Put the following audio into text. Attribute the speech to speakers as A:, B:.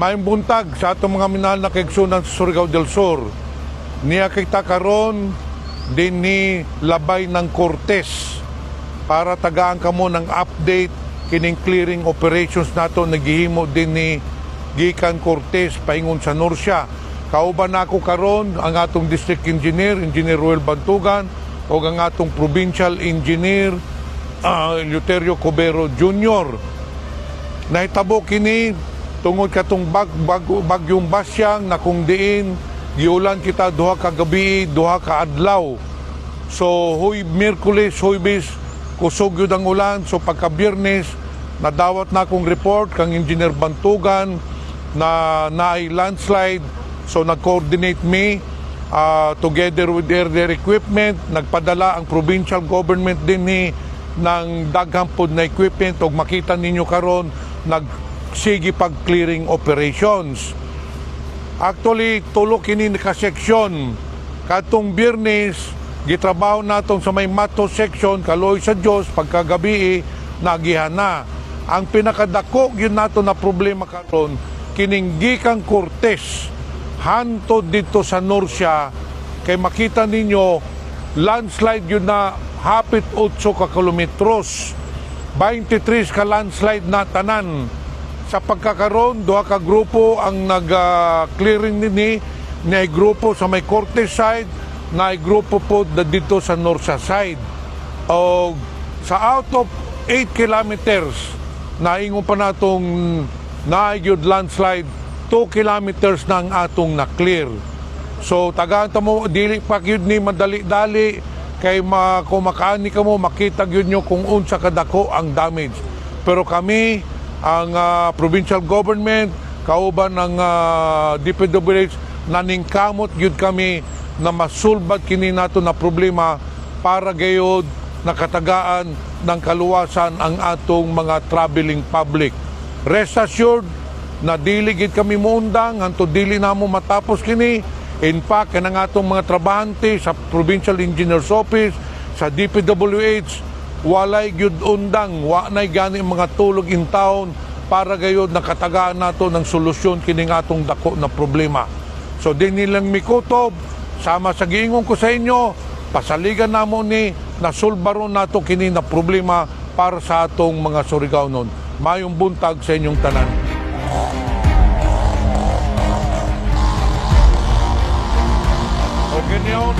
A: Maayong buntag sa atong mga minahal na kaigsunan sa Surigao del Sur. Niya kita karon din ni labay ng Cortes para tagaan kamo ng update kining clearing operations nato naghihimo din ni gikan Cortes paingon sa Norcia. Kauban nako karon ang atong district engineer, Engineer Ruel Bantugan, o ang atong provincial engineer Eleuterio Cubero Jr. Nahitabo kini tungod katong bagyong Basyang na kung diin giulan kita duha ka gabi, duha ka adlaw. So Miyerkules, Huwebes kusog yun ang ulan. So pagka Biyernes nadawat na akong report kang Engineer Bantugan na naay landslide. So nag-coordinate me together with their equipment. Nagpadala ang provincial government din ni ng daghang pod na equipment og makita ninyo karon sige pag-clearing operations. Actually, tulo kini ka seksyon. Katong Biyernes, gitrabaho naton sa may Mato section, Kaloy sa Dios, pagkagabi nagihan na. Ang pinakadako yun nato na problema karon kining gikan Cortes hantod dito sa Norcia, kay makita ninyo landslide yun na hapit 8 ka kilometros, 23 ka landslide na tanan. Sa pagkakaroon, duha ka grupo ang nag-clearing nini, na grupo sa may Cortes side, na grupo po dito sa Norcia side. O sa out of 8 kilometers, naingon pa natong naagyod landslide, 2 kilometers na ang atong na-clear. So tagaan mo, dili pa yun ni madali-dali, kay kung makaani ka mo, makita yun nyo kung unsa kadako ang damage. Pero kami, ang provincial government, kauban ng DPWH, naningkamot yun kami na masulbad kini nato na problema para gayod nakatagaan ng kaluwasan ang atong mga traveling public. Rest assured na dili gid kami muundang hantud dili namo matapos kini. In fact, kanang atong mga trabahante sa Provincial Engineer's Office, sa DPWH, walay gyud undang, wa nay gani mga tulog in town para gayud nakatagaan nato ng solusyon kining atong dako na problema. So din nilang mikutob, sama sa giingon ko sa inyo, pasaligan namo ni nasulbaron nato kini na problema para sa atong mga Surigao-non. Mayong buntag sa inyong tanan. O ganyan.